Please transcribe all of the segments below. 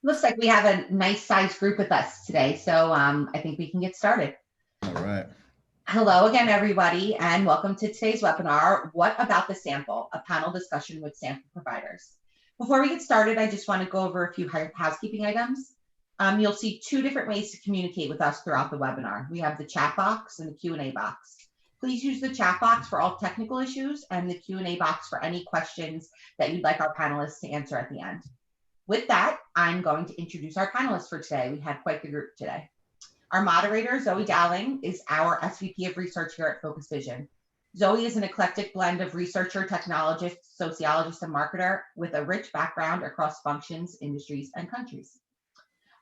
Looks like we have a nice sized group with us today, so I think we can get started. All right. Hello again, everybody, and welcome to today's webinar, What About the Sample? A panel discussion with sample providers. Before we get started, I just want to go over a few housekeeping items. You'll see two different ways to communicate with us throughout the webinar. We have the chat box and the Q&A box. Please use the chat box for all technical issues and the Q&A box for any questions that you'd like our panelists to answer at the end. With that, I'm going to introduce our panelists for today. We have quite the group today. Our moderator, Zoe Dowling, is our SVP of Research here at Focus Vision. Zoe is an eclectic blend of researcher, technologist, sociologist, and marketer with a rich background across functions, industries, and countries.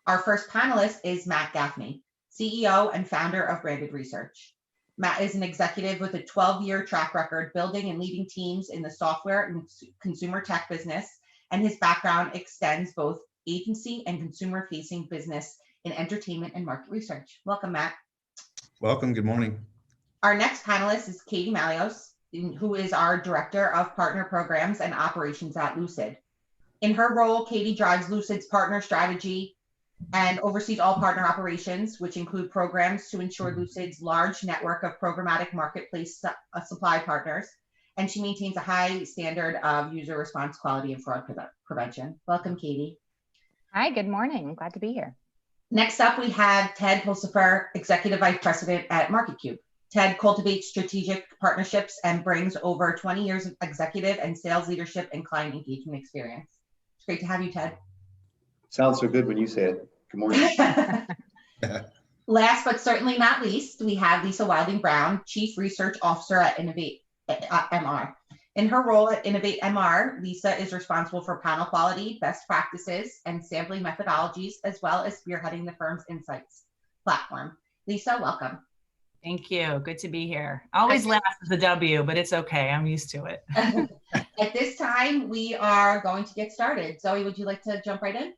Our first panelist is Matt Gaffney, CEO and founder of Branded Research. Matt is an executive with a 12-year track record building and leading teams in the software and consumer tech business, and his background extends both agency and consumer-facing business in entertainment and market research. Welcome, Matt. Welcome. Good morning. Our next panelist is Katie Mallios, who is our Director of Partner Programs and Operations at Lucid. In her role, Katie drives Lucid's partner strategy and oversees all partner operations, which include programs to ensure Lucid's large network of programmatic marketplace supply partners. And she maintains a high standard of user response, quality, and fraud prevention. Welcome, Katie. Hi, good morning. I'm glad to be here. Next up, we have Ted Pulcifer, Executive Vice President at MarketCube. Ted cultivates strategic partnerships and brings over 20 years of executive and sales leadership and client engagement experience. It's great to have you, Ted. Sounds so good when you say it. Good morning. Last but certainly not least, we have Lisa Wilding Brown, Chief Research Officer at Innovate MR. In her role at Innovate MR, Lisa is responsible for panel quality, best practices, and sampling methodologies, as well as spearheading the firm's insights platform. Lisa, welcome. Thank you. Good to be here. Always last is the W, but it's okay. I'm used to it. At this time, we are going to get started. Zoe, would you like to jump right in?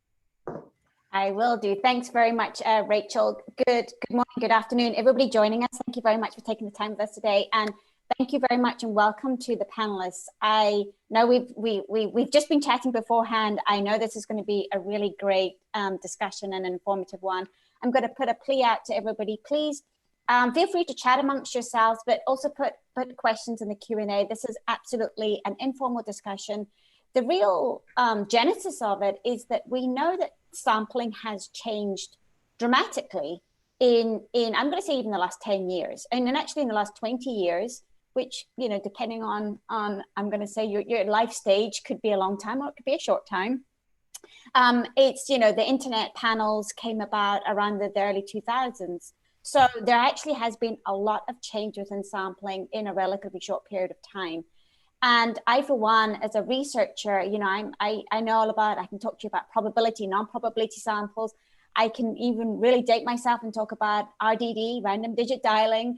I will do. Thanks very much, Rachel. Good morning, good afternoon, everybody joining us. Thank you very much for taking the time with us today. And thank you very much and welcome to the panelists. I know we've just been chatting beforehand. I know this is going to be a really great discussion and an informative one. I'm going to put a plea out to everybody. Please feel free to chat amongst yourselves, but also put questions in the Q&A. This is absolutely an informal discussion. The real genesis of it is that we know that sampling has changed dramatically in I'm going to say even the last 10 years, and then actually in the last 20 years, which, you know, depending on I'm going to say your life stage could be a long time or it could be a short time. It's, you know, the internet panels came about around the early 2000s. So there actually has been a lot of change within sampling in a relatively short period of time. And I, for one, as a researcher, you know, I know all about, I can talk to you about probability, non-probability samples. I can even really date myself and talk about RDD, random digit dialing,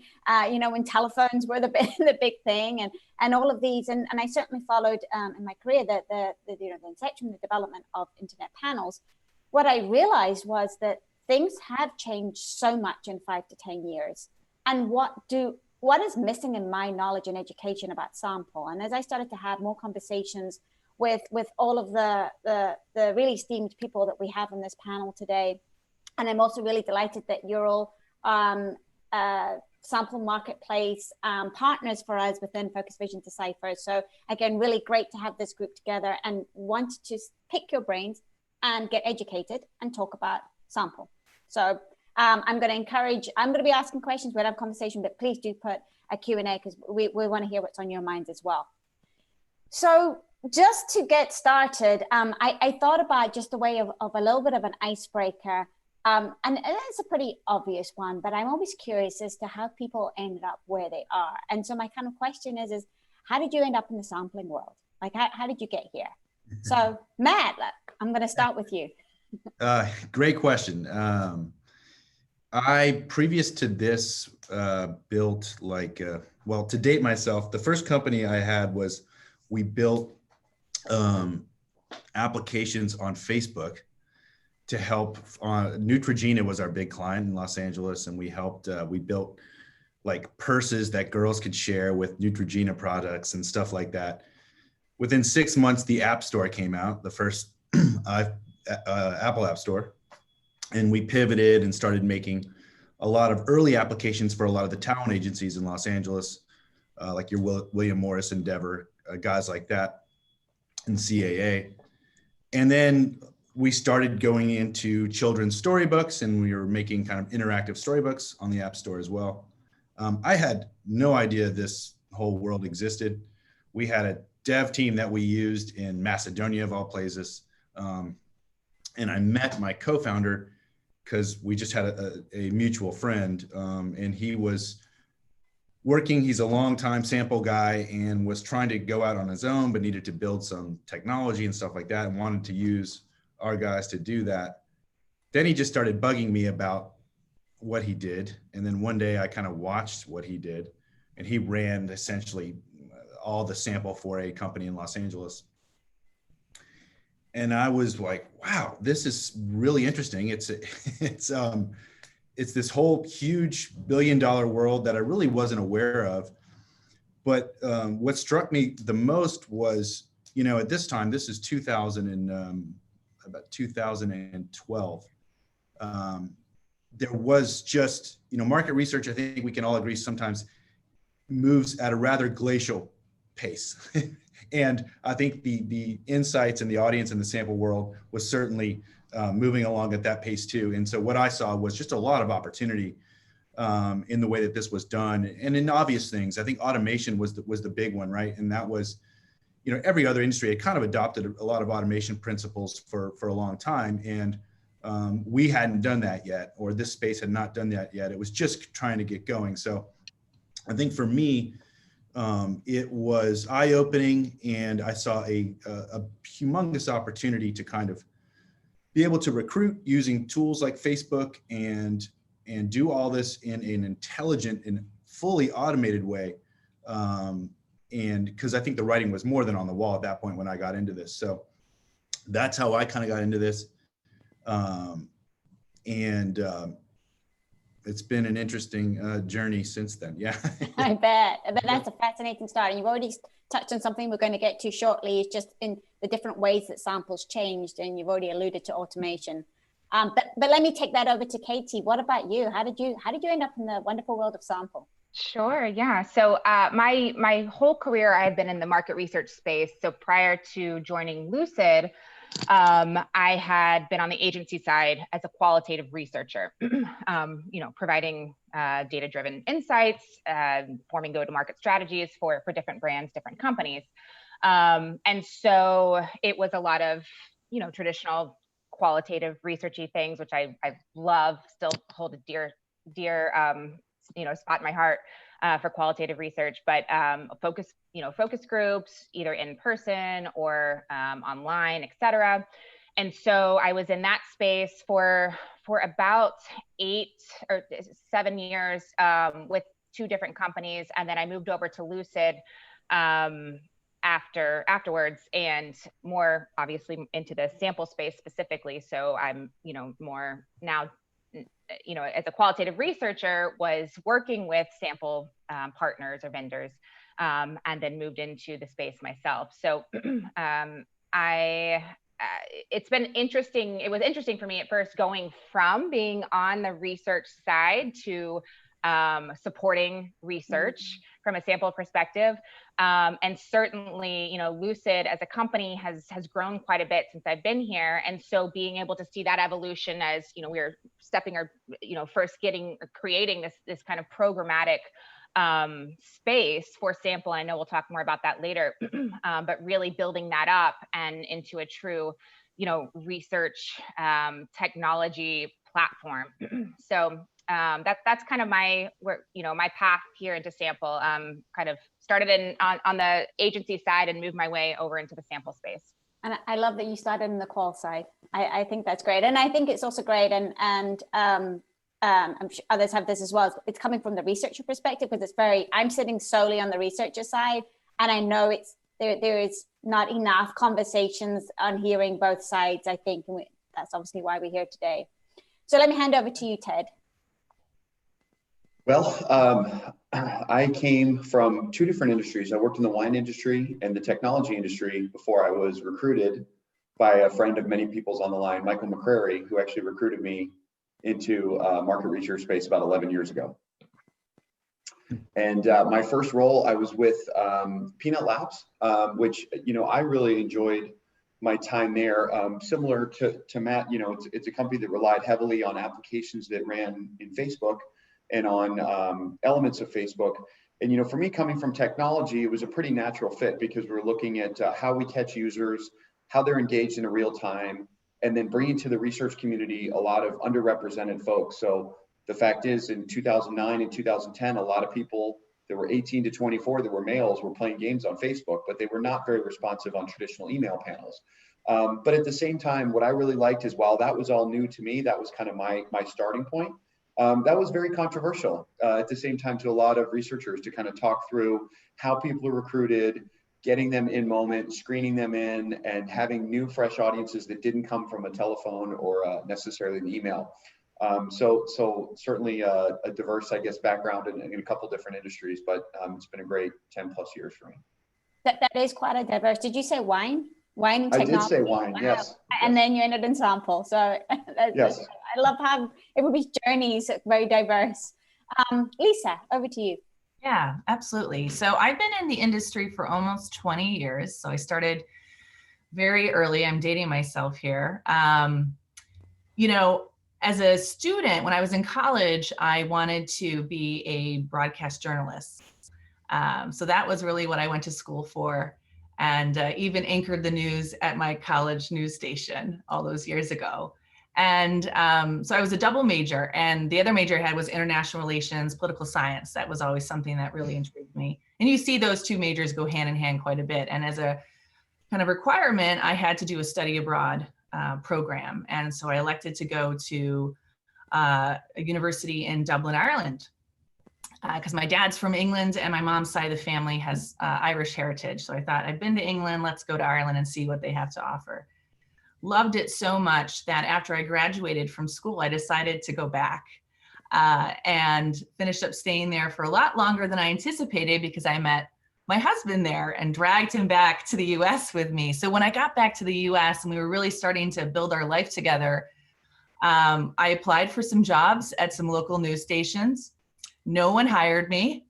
you know, when telephones were the big thing, and all of these. And I certainly followed in my career the inception, the development of internet panels. What I realized was that things have changed so much in 5 to 10 years. And what is missing in my knowledge and education about sample? And as I started to have more conversations with all of the really esteemed people that we have on this panel today, and I'm also really delighted that you're all sample marketplace partners for us within Focus Vision Decipher. So again, really great to have this group together and want to pick your brains and get educated and talk about sample. So I'm going to be asking questions, we'll have conversation, but please do put a Q&A because we want to hear what's on your minds as well. So just to get started, I thought about just a way of a little bit of an icebreaker. And it's a pretty obvious one, but I'm always curious as to how people ended up where they are. And so my kind of question is how did you end up in the sampling world? Like, how did you get here? So Matt, I'm going to start with you. Great question. I, previous to this, built like, well, to date myself, the first company I had was, we built applications on Facebook to help. Neutrogena was our big client in Los Angeles, and we helped, we built like purses that girls could share with Neutrogena products and stuff like that. Within 6 months, the App Store came out, the first Apple App Store. And we pivoted and started making a lot of early applications for a lot of the talent agencies in Los Angeles, like your William Morris, Endeavor, guys like that, and CAA. And then we started going into children's storybooks, and we were making kind of interactive storybooks on the App Store as well. I had no idea this whole world existed. We had a dev team that we used in Macedonia, of all places. And I met my co-founder because we just had a mutual friend, and he was working, he's a longtime sample guy and was trying to go out on his own, but needed to build some technology and stuff like that and wanted to use our guys to do that. Then he just started bugging me about what he did. And then one day I kind of watched what he did, and he ran essentially all the sample for a company in Los Angeles. And I was like, wow, this is really interesting. It's this whole huge billion-dollar world that I really wasn't aware of. But what struck me the most was, at this time, this is about 2012. There was just, market research, I think we can all agree sometimes moves at a rather glacial pace. And I think the insights and the audience in the sample world was certainly moving along at that pace too. And so what I saw was just a lot of opportunity in the way that this was done, and in obvious things. I think automation was the big one, right? And that was, every other industry had kind of adopted a lot of automation principles for a long time, and we hadn't done that yet, or this space had not done that yet. It was just trying to get going. So I think for me, it was eye-opening, and I saw a humongous opportunity to kind of be able to recruit using tools like Facebook and do all this in an intelligent and fully automated way. And because I think the writing was more than on the wall at that point when I got into this. So that's how I kind of got into this. It's been an interesting journey since then. Yeah. I bet. But that's a fascinating start. And you've already touched on something we're going to get to shortly, is just in the different ways that samples changed. And you've already alluded to automation. But let me take that over to Katie. What about you? How did you end up in the wonderful world of sample? Sure. Yeah. So my whole career, I had been in the market research space. So prior to joining Lucid, I had been on the agency side as a qualitative researcher, providing data-driven insights, forming go-to-market strategies for different brands, different companies. And so it was a lot of, traditional qualitative researchy things, which I love, still hold a dear spot in my heart for qualitative research, but focus groups, either in person or online, et cetera. And so I was in that space for about 8 or 7 years with 2 different companies. And then I moved over to Lucid afterwards, and more obviously into the sample space specifically. So I'm, more now, as a qualitative researcher, was working with sample partners or vendors, and then moved into the space myself. So it's been interesting. It was interesting for me at first, going from being on the research side to supporting research from a sample perspective. And certainly, Lucid as a company has grown quite a bit since I've been here. And so being able to see that evolution as, we're stepping or, first creating this kind of programmatic space for sample. I know we'll talk more about that later, but really building that up and into a true, research technology platform. So that's kind of my path here into sample. Kind of started on the agency side and moved my way over into the sample space. And I love that you started in the qual side. I think that's great. And I think it's also great, and I'm sure others have this as well. It's coming from the researcher perspective, because I'm sitting solely on the researcher side, and I know there is not enough conversations on hearing both sides, I think, and that's obviously why we're here today. So let me hand over to you, Ted. Well, I came from 2 different industries. I worked in the wine industry and the technology industry before I was recruited by a friend of many people's on the line, Michael McCrary, who actually recruited me into market research space about 11 years ago. And my first role, I was with Peanut Labs, which, I really enjoyed my time there. Similar to Matt, it's a company that relied heavily on applications that ran in Facebook and on elements of Facebook. And, for me, coming from technology, it was a pretty natural fit because we're looking at how we catch users, how they're engaged in a real time, and then bringing to the research community a lot of underrepresented folks. So the fact is, in 2009 and 2010, a lot of people that were 18 to 24 that were males were playing games on Facebook, but they were not very responsive on traditional email panels. But at the same time, what I really liked is while that was all new to me, that was kind of my starting point. That was very controversial at the same time to a lot of researchers to kind of talk through how people are recruited, getting them in moment, screening them in, and having new, fresh audiences that didn't come from a telephone or necessarily an email. So certainly a diverse, I guess, background in a couple different industries, but it's been a great 10 plus years for me. That is quite a diverse. Did you say wine? Wine and I technology? did say wine, wow. Yes. And then you ended in sample. So yes. I love how everybody's journeys are very diverse. Lisa, over to you. Yeah, absolutely. So I've been in the industry for almost 20 years. So I started very early. I'm dating myself here. As a student, when I was in college, I wanted to be a broadcast journalist. So that was really what I went to school for, and even anchored the news at my college news station all those years ago. And so I was a double major, and the other major I had was international relations, political science. That was always something that really intrigued me. And you see those two majors go hand in hand quite a bit. And as a kind of requirement, I had to do a study abroad program. And so I elected to go to a university in Dublin, Ireland, because my dad's from England and my mom's side of the family has Irish heritage. So I thought, I've been to England, let's go to Ireland and see what they have to offer. Loved it so much that after I graduated from school, I decided to go back and finished up staying there for a lot longer than I anticipated because I met my husband there and dragged him back to the US with me. So when I got back to the US and we were really starting to build our life together, I applied for some jobs at some local news stations. No one hired me.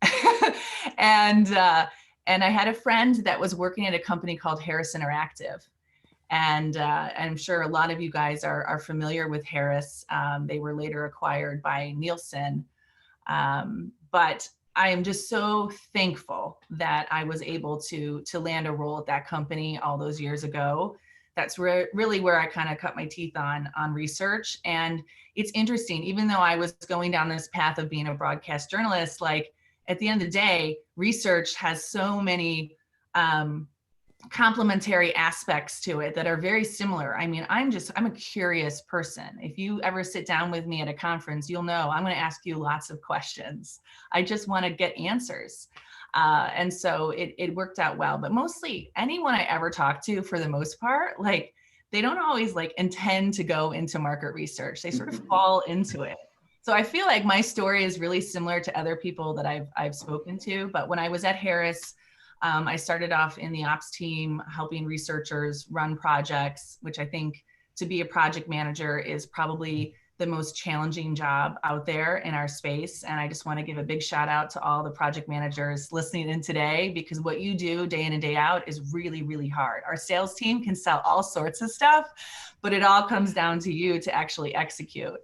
And I had a friend that was working at a company called Harris Interactive. And I'm sure a lot of you guys are familiar with Harris. They were later acquired by Nielsen. But I am just so thankful that I was able to land a role at that company all those years ago. That's really where I kind of cut my teeth on research. And it's interesting, even though I was going down this path of being a broadcast journalist, like at the end of the day, research has so many complementary aspects to it that are very similar. I mean, I'm a curious person. If you ever sit down with me at a conference, you'll know I'm going to ask you lots of questions. I just want to get answers. And so it worked out well, but mostly anyone I ever talk to, for the most part, like they don't always like intend to go into market research. They sort of fall into it. So I feel like my story is really similar to other people that I've spoken to. But when I was at Harris, I started off in the ops team, helping researchers run projects, which I think to be a project manager is probably the most challenging job out there in our space. And I just want to give a big shout out to all the project managers listening in today, because what you do day in and day out is really, really hard. Our sales team can sell all sorts of stuff, but it all comes down to you to actually execute.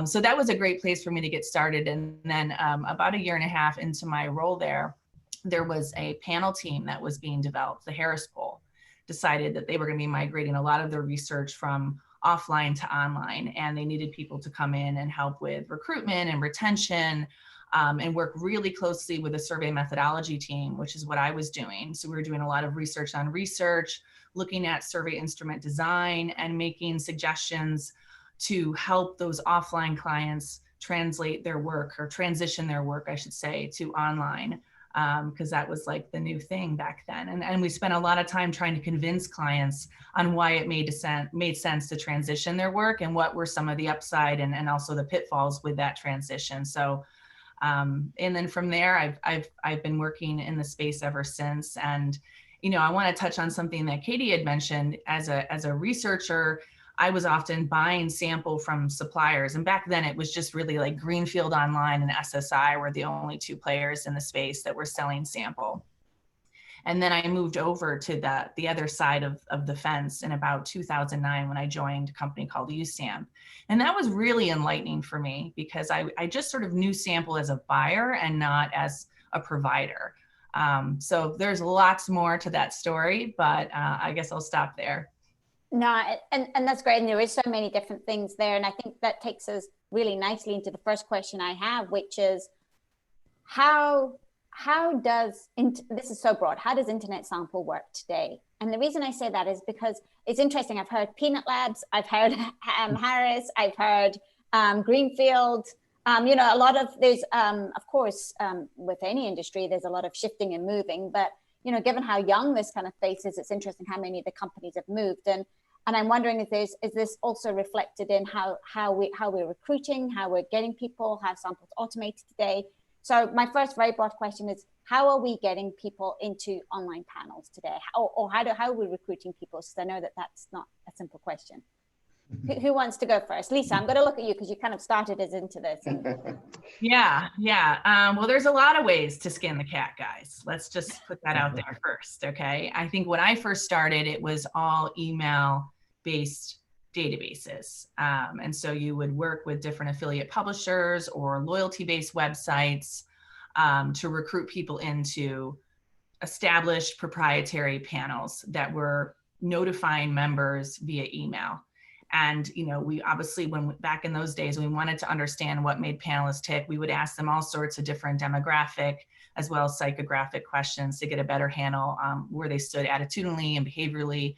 So that was a great place for me to get started. And then about a year and a half into my role there was a panel team that was being developed. The Harris Poll decided that they were going to be migrating a lot of their research from offline to online, and they needed people to come in and help with recruitment and retention, and work really closely with the survey methodology team, which is what I was doing. So we were doing a lot of research on research, looking at survey instrument design and making suggestions to help those offline clients translate their work, or transition their work, I should say, to online. Because that was like the new thing back then. And we spent a lot of time trying to convince clients on why it made sense to transition their work and what were some of the upside and also the pitfalls with that transition. So, and then from there, I've been working in the space ever since. And I want to touch on something that Katie had mentioned. As a researcher, I was often buying sample from suppliers. And back then it was just really like Greenfield Online and SSI were the only two players in the space that were selling sample. And then I moved over to the other side of the fence in about 2009 when I joined a company called USAM. And that was really enlightening for me because I just sort of knew sample as a buyer and not as a provider. So there's lots more to that story, but I guess I'll stop there. No, and that's great. And there is so many different things there. And I think that takes us really nicely into the first question I have, which is how does, this is so broad, how does internet sample work today? And the reason I say that is because it's interesting. I've heard Peanut Labs, I've heard Harris, I've heard Greenfield. A lot of, there's, of course, with any industry, there's a lot of shifting and moving, but given how young this kind of space is, it's interesting how many of the companies have moved. And I'm wondering if is this also reflected in how we're recruiting, how we're getting people, how samples automated today? So my first very broad question is, how are we getting people into online panels today? How are we recruiting people? Because I know that that's not a simple question. Who wants to go first? Lisa, I'm going to look at you because you kind of started us into this. Yeah. Well, there's a lot of ways to skin the cat, guys. Let's just put that out there first, okay? I think when I first started, it was all email-based databases. And so you would work with different affiliate publishers or loyalty-based websites to recruit people into established proprietary panels that were notifying members via email. And, we obviously, back in those days, we wanted to understand what made panelists tick. We would ask them all sorts of different demographic as well as psychographic questions to get a better handle where they stood attitudinally and behaviorally.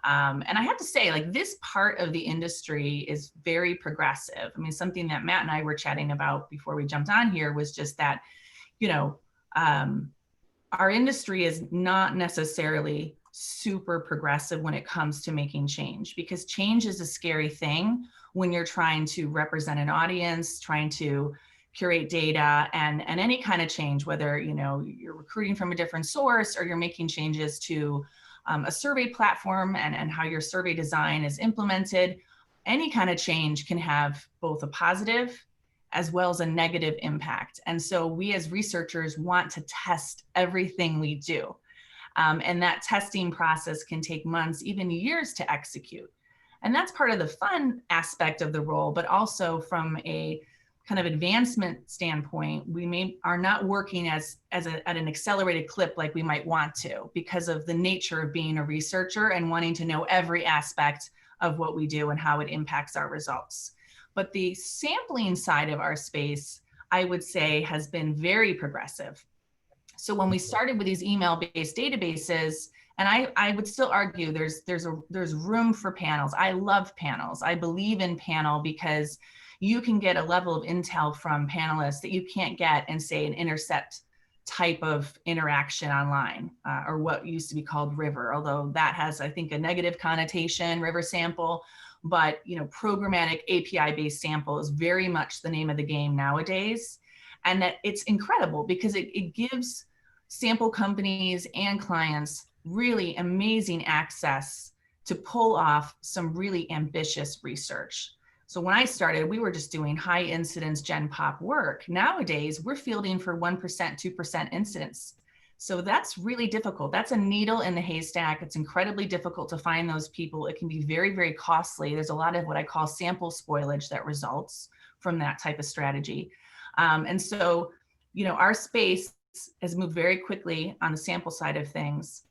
And I have to say, like, this part of the industry is very progressive. I mean, something that Matt and I were chatting about before we jumped on here was just that, our industry is not necessarily super progressive when it comes to making change, because change is a scary thing when you're trying to represent an audience, trying to curate data, and any kind of change, whether you're recruiting from a different source or you're making changes to a survey platform and how your survey design is implemented. Any kind of change can have both a positive as well as a negative impact. And so we as researchers want to test everything we do. And that testing process can take months, even years to execute. And that's part of the fun aspect of the role, but also from a kind of advancement standpoint, we are not working at an accelerated clip like we might want to, because of the nature of being a researcher and wanting to know every aspect of what we do and how it impacts our results. But the sampling side of our space, I would say, has been very progressive. So when we started with these email-based databases, and I would still argue there's room for panels. I love panels. I believe in panel because you can get a level of intel from panelists that you can't get in, say, an intercept type of interaction online, or what used to be called River, although that has, I think, a negative connotation, River sample. But programmatic API-based sample is very much the name of the game nowadays. And that it's incredible because it gives sample companies and clients really amazing access to pull off some really ambitious research. So when I started, we were just doing high incidence gen pop work. Nowadays, we're fielding for 1%, 2% incidence. So that's really difficult. That's a needle in the haystack. It's incredibly difficult to find those people. It can be very, very costly. There's a lot of what I call sample spoilage that results from that type of strategy. And so, our space has moved very quickly on the sample side of things.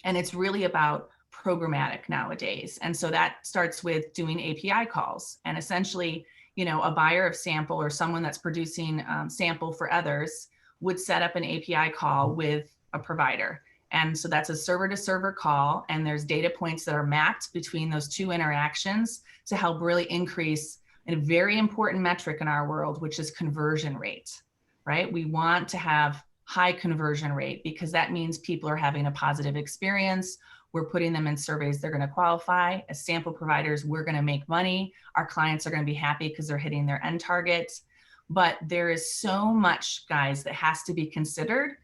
And it's really about programmatic nowadays. And so that starts with doing API calls. And essentially, a buyer of sample or someone that's producing sample for others would set up an API call with a provider. And so that's a server to server call. And there's data points that are mapped between those two interactions to help really increase a very important metric in our world, which is conversion rate, right? We want to have high conversion rate because that means people are having a positive experience. We're putting them in surveys they're going to qualify. As sample providers, we're going to make money. Our clients are going to be happy because they're hitting their end targets. But there is so much, guys, that has to be considered.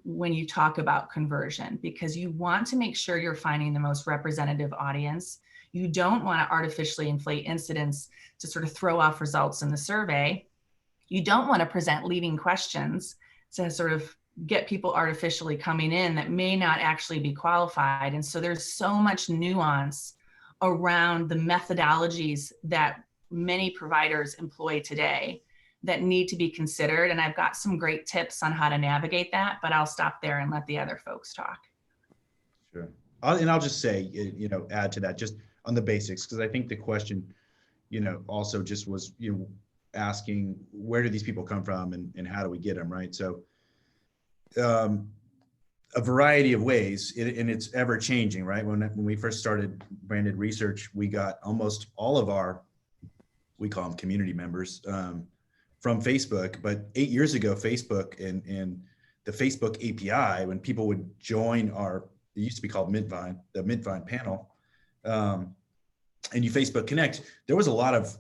when you talk about conversion, because you want to make sure you're finding the most representative audience. You don't want to artificially inflate incidents to sort of throw off results in the survey. You don't want to present leading questions to sort of get people artificially coming in that may not actually be qualified. And so there's so much nuance around the methodologies that many providers employ today that need to be considered. And I've got some great tips on how to navigate that, but I'll stop there and let the other folks talk. Sure. I'll just say, add to that just on the basics, because I think the question, also just was, asking where do these people come from and how do we get them, right? So a variety of ways, and it's ever changing, right? When we first started branded research, we got almost all of our, we call them community members, from Facebook. But 8 years ago, Facebook and the Facebook API, when people would join it used to be called Mintvine, the Mintvine panel, and you Facebook Connect, there was a lot of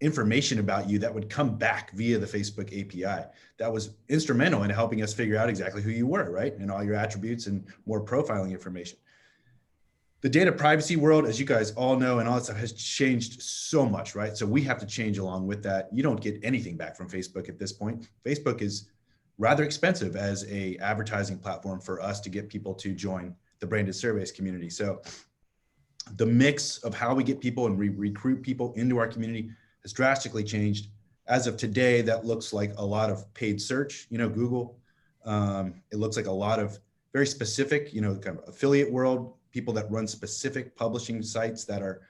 information about you that would come back via the Facebook API that was instrumental in helping us figure out exactly who you were, right? And all your attributes and more profiling information. The data privacy world, as you guys all know, and all that stuff has changed so much, right? So we have to change along with that. You don't get anything back from Facebook at this point. Facebook is rather expensive as a advertising platform for us to get people to join the branded surveys community. So the mix of how we get people and recruit people into our community has drastically changed. As of today, that looks like a lot of paid search, Google. It looks like a lot of very specific, kind of affiliate world, people that run specific publishing sites that are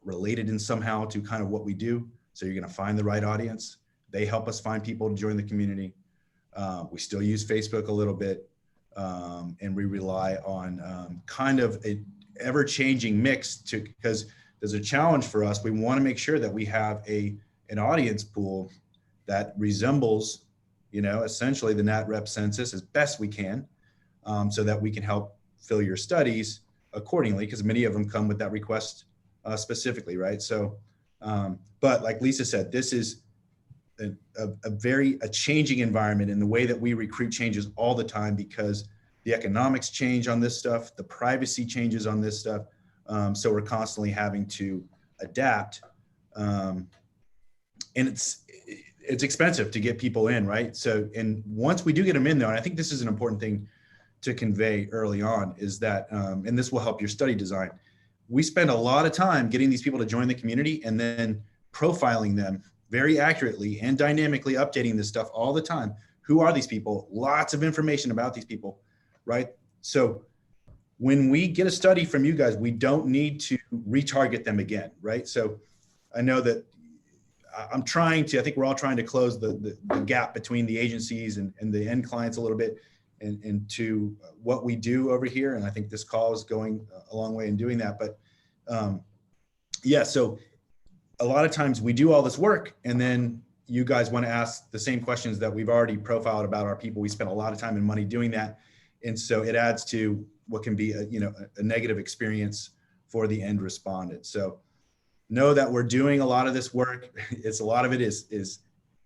related in somehow to kind of what we do. So you're gonna find the right audience. They help us find people to join the community. We still use Facebook a little bit, and we rely on kind of an ever-changing mix because there's a challenge for us. We want to make sure that we have an audience pool that resembles, essentially the Nat Rep census as best we can, so that we can help fill your studies accordingly, because many of them come with that request specifically, right? So, but like Lisa said, this is a changing environment, and the way that we recruit changes all the time because the economics change on this stuff, the privacy changes on this stuff. So we're constantly having to adapt, and it's expensive to get people in, right? So, and once we do get them in though, and I think this is an important thing to convey early on, is that, and this will help your study design, we spend a lot of time getting these people to join the community and then profiling them very accurately and dynamically updating this stuff all the time. Who are these people? Lots of information about these people, right? So when we get a study from you guys, we don't need to retarget them again, right? So I know that I think we're all trying to close the gap between the agencies and the end clients a little bit and to what we do over here. And I think this call is going a long way in doing that. But yeah, so a lot of times we do all this work and then you guys want to ask the same questions that we've already profiled about our people. We spent a lot of time and money doing that. And so it adds to what can be a negative experience for the end respondent. So know that we're doing a lot of this work. A lot of it is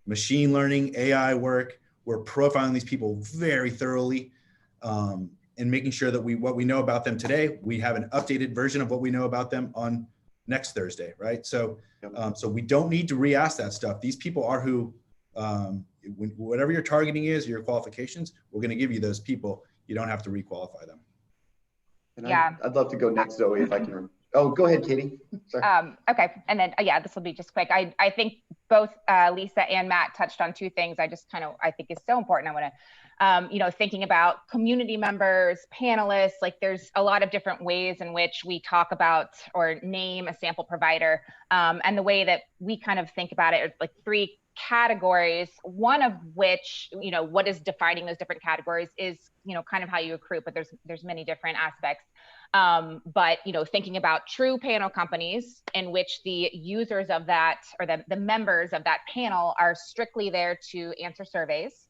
machine learning, AI work. We're profiling these people very thoroughly, and making sure that what we know about them today, we have an updated version of what we know about them on next Thursday, right? So, so we don't need to re-ask that stuff. These people are who, whatever your targeting is, your qualifications, we're going to give you those people. You don't have to re-qualify them. And Yeah. I'd love to go next, Zoe, if I can. Oh, go ahead, Katie. Sorry. Okay. And then, this will be just quick. I think both Lisa and Matt touched on two things I think is so important. I want to, thinking about community members, panelists, like there's a lot of different ways in which we talk about or name a sample provider. And the way that we kind of think about it are like three categories, one of which, what is defining those different categories is, kind of how you recruit, but there's many different aspects. But, thinking about true panel companies in which the users of that or the members of that panel are strictly there to answer surveys.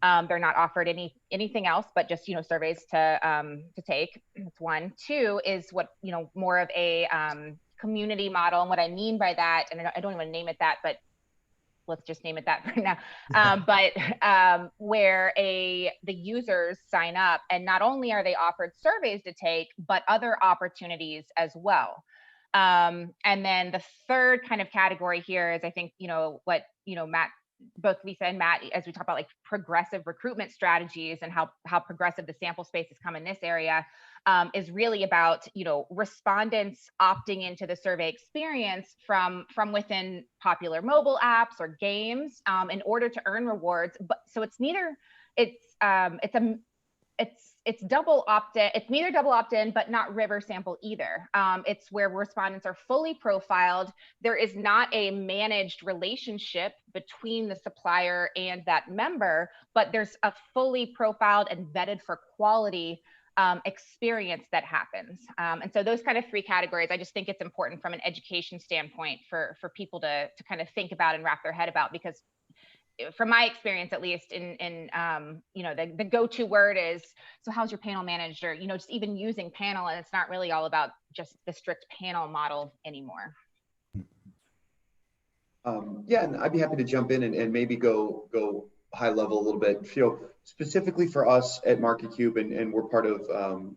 They're not offered anything else, but just, surveys to take. That's one. Two is what, more of a community model. And what I mean by that, and I don't even name it that, but let's just name it that for now. Where the users sign up, and not only are they offered surveys to take, but other opportunities as well. And then the third kind of category here is, I think, what, Matt, both Lisa and Matt, as we talk about like progressive recruitment strategies and how progressive the sample space has come in this area, is really about, respondents opting into the survey experience from within popular mobile apps or games, in order to earn rewards. But so it's neither double opt-in. It's neither double opt-in, but not river sample either. It's where respondents are fully profiled. There is not a managed relationship between the supplier and that member, but there's a fully profiled and vetted for quality experience that happens. And so those kind of three categories, I just think it's important from an education standpoint for people to kind of think about and wrap their head about, because from my experience, at least in the go-to word is, so how's your panel managed? Or, just even using panel, and it's not really all about just the strict panel model anymore. Yeah, and I'd be happy to jump in and maybe go high level a little bit. Specifically for us at MarketCube, and we're part of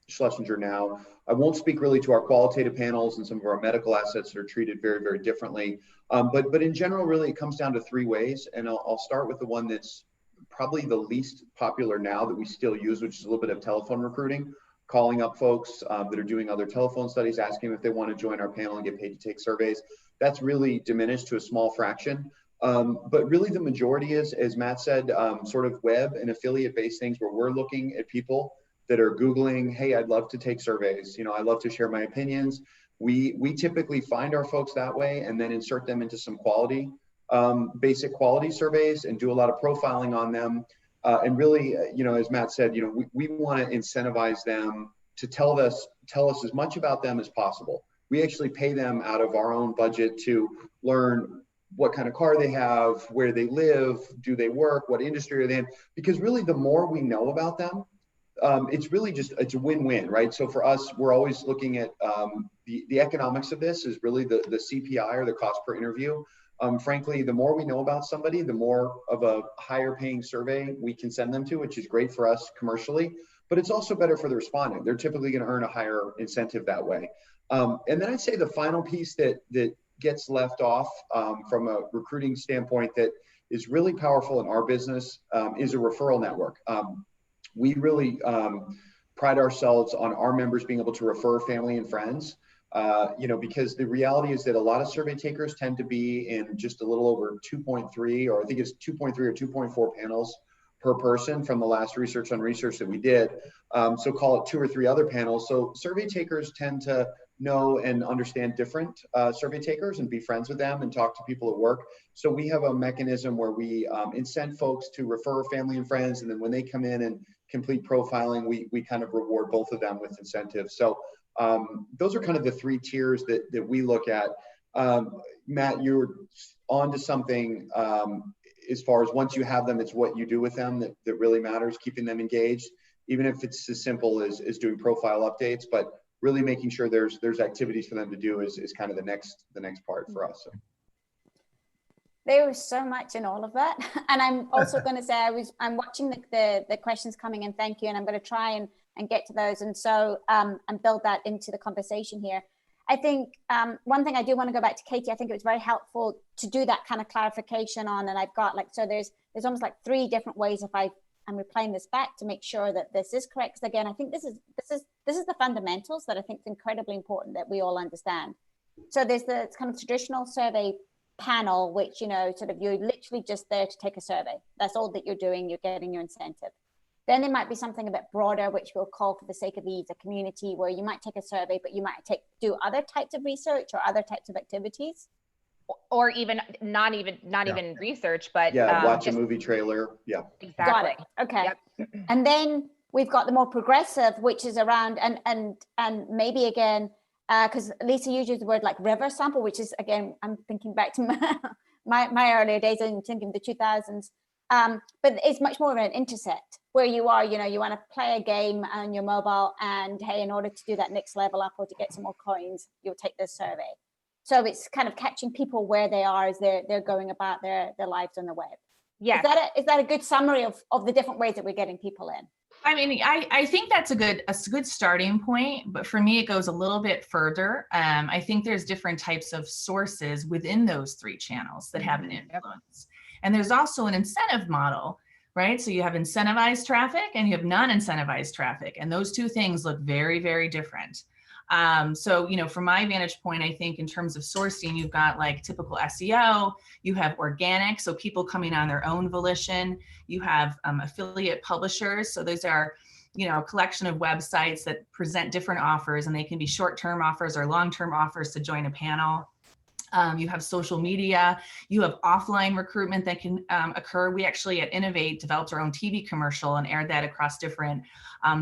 Schlesinger now. I won't speak really to our qualitative panels and some of our medical assets that are treated very, very differently. But in general, really, it comes down to three ways. And I'll start with the one that's probably the least popular now that we still use, which is a little bit of telephone recruiting, calling up folks that are doing other telephone studies, asking if they want to join our panel and get paid to take surveys. That's really diminished to a small fraction. But really the majority is, as Matt said, sort of web and affiliate-based things where we're looking at people that are Googling, hey, I'd love to take surveys. I love to share my opinions. We typically find our folks that way and then insert them into some quality, basic quality surveys and do a lot of profiling on them. And really, as Matt said, we want to incentivize them to tell us as much about them as possible. We actually pay them out of our own budget to learn what kind of car they have, where they live, do they work, what industry are they in? Because really, the more we know about them, it's a win-win, right? So for us, we're always looking at the economics of this is really the CPI, or the cost per interview. Frankly, the more we know about somebody, the more of a higher paying survey we can send them to, which is great for us commercially, but it's also better for the respondent. They're typically going to earn a higher incentive that way. And then I'd say the final piece that gets left off from a recruiting standpoint that is really powerful in our business is a referral network. We really pride ourselves on our members being able to refer family and friends, because the reality is that a lot of survey takers tend to be in just a little over 2.3, or I think it's 2.3 or 2.4 panels per person from the last research on research that we did. So call it 2 or 3 other panels. So survey takers tend to know and understand different survey takers and be friends with them and talk to people at work. So we have a mechanism where we incent folks to refer family and friends. And then when they come in and complete profiling, we kind of reward both of them with incentives. So those are kind of the 3 tiers that we look at. Matt, you're on to something as far as once you have them, it's what you do with them that really matters, keeping them engaged, even if it's as simple as doing profile updates, but really making sure there's activities for them to do is kind of the next part for us. So. There was so much in all of that. And I'm also going to say I'm watching the questions coming in. Thank you. And I'm going to try and get to those. And so and build that into the conversation here. I think one thing I do want to go back to Katie. I think it was very helpful to do that kind of clarification on, and I've got so there's almost like 3 different ways if I'm replaying this back to make sure that this is correct. Because again, I think this is the fundamentals that I think is incredibly important that we all understand. So there's the kind of traditional survey panel, which, sort of you're literally just there to take a survey. That's all that you're doing. You're getting your incentive. Then there might be something a bit broader, which we'll call, for the sake of ease, a community, where you might take a survey, but you might do other types of research or other types of activities. Or even not even research, but watch a movie trailer. Yeah, exactly. Got it. Okay. Yep. And then we've got the more progressive, which is around and maybe again, because Lisa uses the word like river sample, which is, again, I'm thinking back to my earlier days and thinking the 2000s. But it's much more of an intercept where you are, you want to play a game on your mobile, and hey, in order to do that next level up or to get some more coins, you'll take this survey. So it's kind of catching people where they are as they're going about their lives on the web. Yes. Is that a good summary of the different ways that we're getting people in? I mean, I think that's a good starting point, but for me, it goes a little bit further. I think there's different types of sources within those 3 channels that have an influence. And there's also an incentive model, right? So you have incentivized traffic and you have non-incentivized traffic. And those 2 things look very, very different. So, from my vantage point, I think in terms of sourcing, you've got like typical SEO, you have organic, so people coming on their own volition, you have affiliate publishers. So those are, a collection of websites that present different offers, and they can be short-term offers or long-term offers to join a panel. You have social media, you have offline recruitment that can occur. We actually at Innovate developed our own TV commercial and aired that across different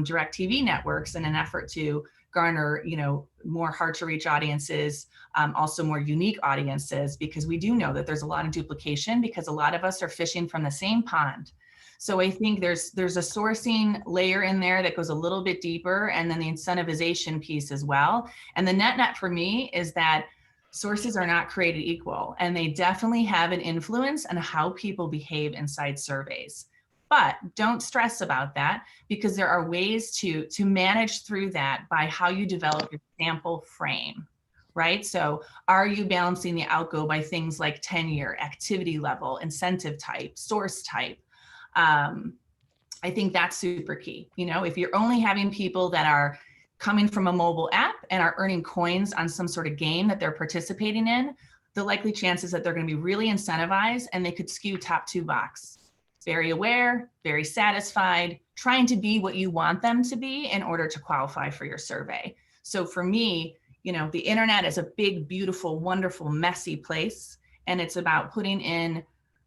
direct TV networks in an effort to garner, more hard to reach audiences, also more unique audiences, because we do know that there's a lot of duplication because a lot of us are fishing from the same pond. So I think there's a sourcing layer in there that goes a little bit deeper, and then the incentivization piece as well. And the net for me is that sources are not created equal, and they definitely have an influence on how people behave inside surveys. But don't stress about that, because there are ways to manage through that by how you develop your sample frame, right? So are you balancing the outgo by things like tenure, activity level, incentive type, source type? I think that's super key. If you're only having people that are coming from a mobile app and are earning coins on some sort of game that they're participating in, the likely chances that they're going to be really incentivized and they could skew top 2 box. Very aware, very satisfied, trying to be what you want them to be in order to qualify for your survey. So for me, the internet is a big, beautiful, wonderful, messy place. And it's about putting in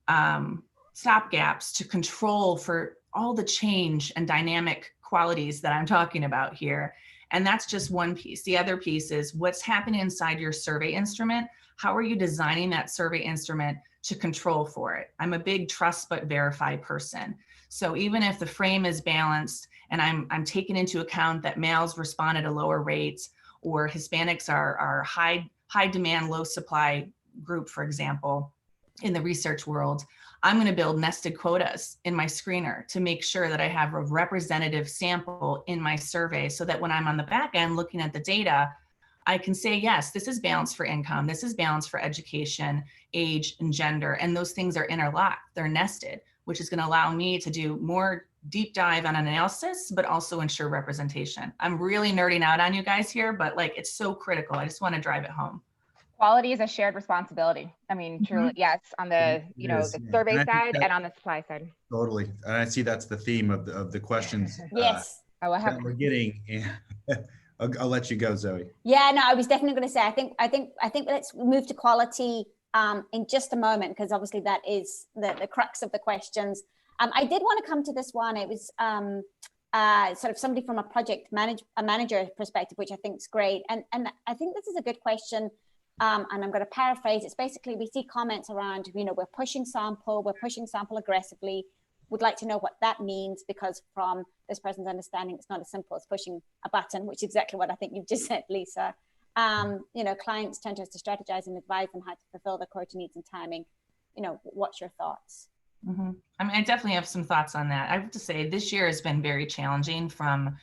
stopgaps to control for all the change and dynamic qualities that I'm talking about here. And that's just one piece. The other piece is what's happening inside your survey instrument. How are you designing that survey instrument to control for it? I'm a big trust but verify person. So even if the frame is balanced and I'm taking into account that males respond at a lower rate, or Hispanics are high demand, low supply group, for example, in the research world, I'm going to build nested quotas in my screener to make sure that I have a representative sample in my survey, so that when I'm on the back end looking at the data, I can say, yes, this is balanced for income, this is balanced for education, age, and gender, and those things are interlocked, they're nested, which is going to allow me to do more deep dive on analysis, but also ensure representation. I'm really nerding out on you guys here, but it's so critical. I just want to drive it home. Quality is a shared responsibility. I mean, truly, yes, on the the survey side and on the supply side. Totally, and I see that's the theme of the questions. Yes. That we're getting. I'll let you go, Zoe. Yeah, no, I was definitely going to say, I think let's move to quality in just a moment, because obviously that is the crux of the questions. I did want to come to this one. It was sort of somebody from a manager perspective, which I think is great. And I think this is a good question. And I'm going to paraphrase. It's basically, we see comments around, we're pushing sample aggressively. Would like to know what that means, because from this person's understanding, it's not as simple as pushing a button, which is exactly what I think you've just said, Lisa. Clients tend to us to strategize and advise them how to fulfill their quota needs and timing. What's your thoughts? Mm-hmm. I mean, I definitely have some thoughts on that. I have to say this year has been very challenging from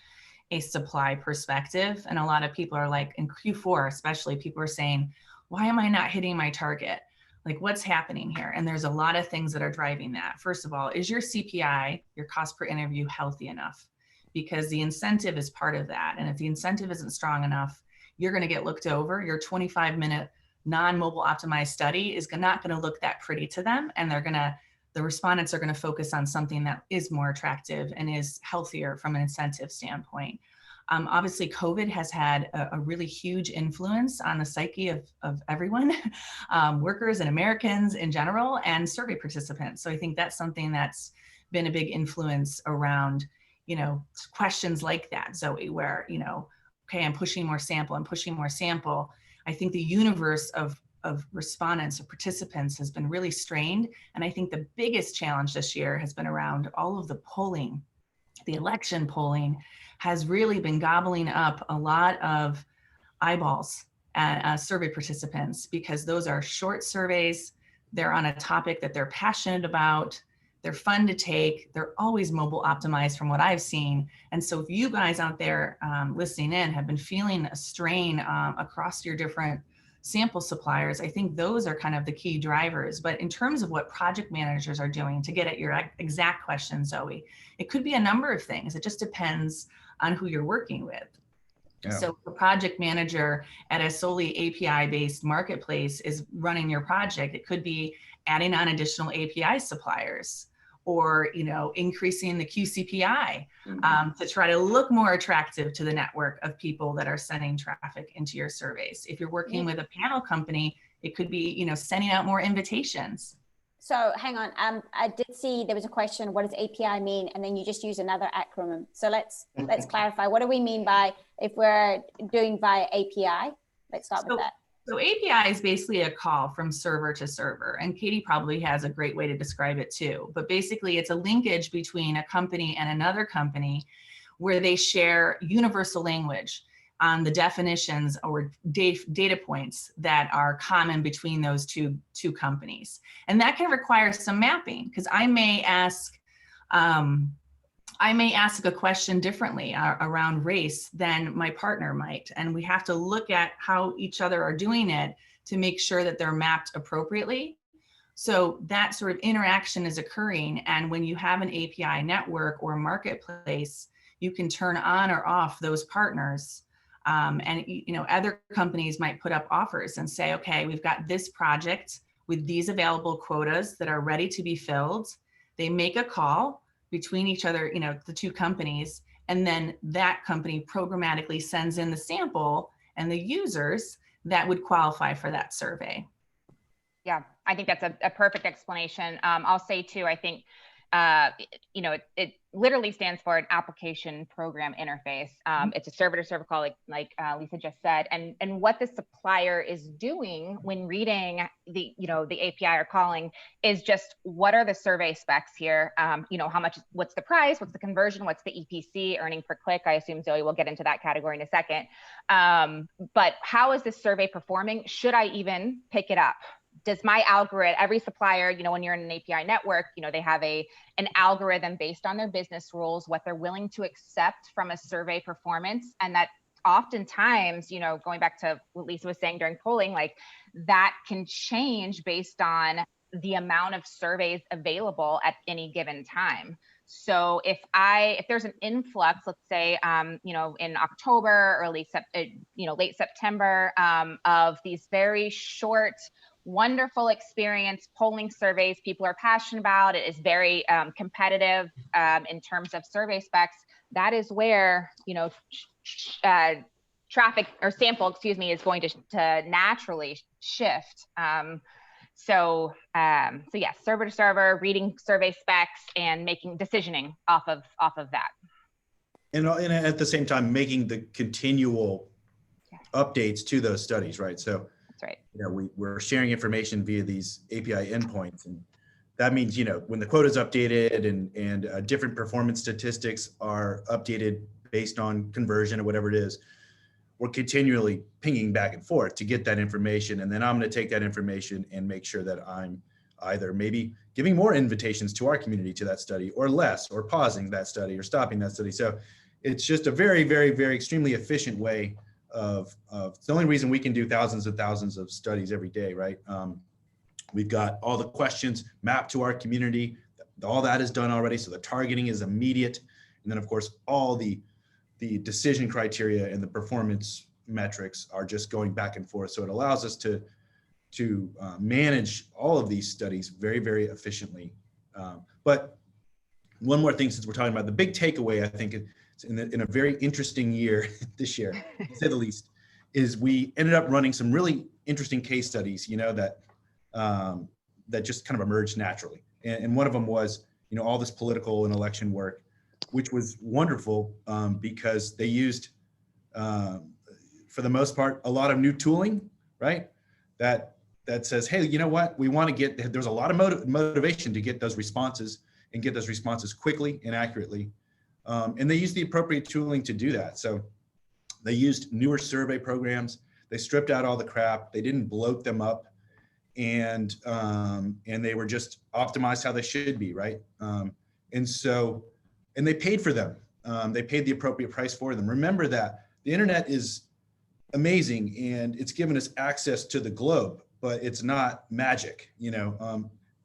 a supply perspective. And a lot of people are like, in Q4 especially, people are saying, why am I not hitting my target? Like, what's happening here? And there's a lot of things that are driving that. First of all, is your CPI, your cost per interview, healthy enough? Because the incentive is part of that. And if the incentive isn't strong enough, you're going to get looked over. Your 25-minute non-mobile optimized study is not going to look that pretty to them. And the respondents are going to focus on something that is more attractive and is healthier from an incentive standpoint. Obviously, COVID has had a really huge influence on the psyche of everyone, workers and Americans in general, and survey participants. So I think that's something that's been a big influence around, questions like that, Zoe, where, okay, I'm pushing more sample. I think the universe of respondents or participants has been really strained. And I think the biggest challenge this year has been around all of the polling. The election polling has really been gobbling up a lot of eyeballs survey participants, because those are short surveys. They're on a topic that they're passionate about. They're fun to take. They're always mobile optimized from what I've seen. And so if you guys out there listening in have been feeling a strain across your different sample suppliers, I think those are kind of the key drivers. But in terms of what project managers are doing, to get at your exact question, Zoe, it could be a number of things. It just depends on who you're working with. Yeah. So the project manager at a solely API-based marketplace is running your project. It could be adding on additional API suppliers, or increasing the QCPI to try to look more attractive to the network of people that are sending traffic into your surveys. If you're working with a panel company, it could be sending out more invitations. So hang on, I did see there was a question, what does API mean? And then you just use another acronym. So let's clarify, what do we mean by if we're doing via API? Let's start with that. So API is basically a call from server to server, and Katie probably has a great way to describe it too. But basically it's a linkage between a company and another company where they share universal language on the definitions or data points that are common between those two companies. And that can require some mapping, because I may ask a question differently around race than my partner might. And we have to look at how each other are doing it to make sure that they're mapped appropriately. So that sort of interaction is occurring. And when you have an API network or marketplace, you can turn on or off those partners. And other companies might put up offers and say, okay, we've got this project with these available quotas that are ready to be filled. They make a call between each other, the two companies, and then that company programmatically sends in the sample and the users that would qualify for that survey. Yeah, I think that's a perfect explanation. I'll say too, I think, it literally stands for an application program interface. It's a server to server call, like Lisa just said, and what the supplier is doing when reading the API or calling is just, what are the survey specs here? How much, what's the price? What's the conversion? What's the EPC, earning per click? I assume Zoe will get into that category in a second. But how is this survey performing? Should I even pick it up? Does my algorithm, every supplier, when you're in an API network, they have an algorithm based on their business rules, what they're willing to accept from a survey performance. And that oftentimes, going back to what Lisa was saying during polling, like that can change based on the amount of surveys available at any given time. So if there's an influx, let's say, in October, late September, of these very short, wonderful experience polling surveys people are passionate about, it is very competitive in terms of survey specs, that is where traffic or sample, is going to naturally shift. So yes, server to server, reading survey specs and making decisioning off of that. And at the same time, making the continual updates to those studies, right? So that's right. We're sharing information via these API endpoints, and that means when the quota is updated and different performance statistics are updated based on conversion or whatever it is, we're continually pinging back and forth to get that information, and then I'm going to take that information and make sure that I'm either maybe giving more invitations to our community to that study, or less, or pausing that study or stopping that study. So it's just a very, very, very extremely efficient way of it's the only reason we can do thousands and thousands of studies every day, right? We've got all the questions mapped to our community. All that is done already, so the targeting is immediate. And then of course, all the decision criteria and the performance metrics are just going back and forth. So it allows us to manage all of these studies very, very efficiently. But one more thing, since we're talking about the big takeaway, I think in a very interesting year this year, to say the least, is we ended up running some really interesting case studies, that just kind of emerged naturally. And one of them was, all this political and election work, which was wonderful because they used, for the most part, a lot of new tooling, right? That says, hey, you know what? We want to get, there's a lot of motivation to get those responses and get those responses quickly and accurately. And they used the appropriate tooling to do that. So they used newer survey programs. They stripped out all the crap. They didn't bloat them up, and they were just optimized how they should be, right? And they paid for them. They paid the appropriate price for them. Remember that the internet is amazing and it's given us access to the globe, but it's not magic.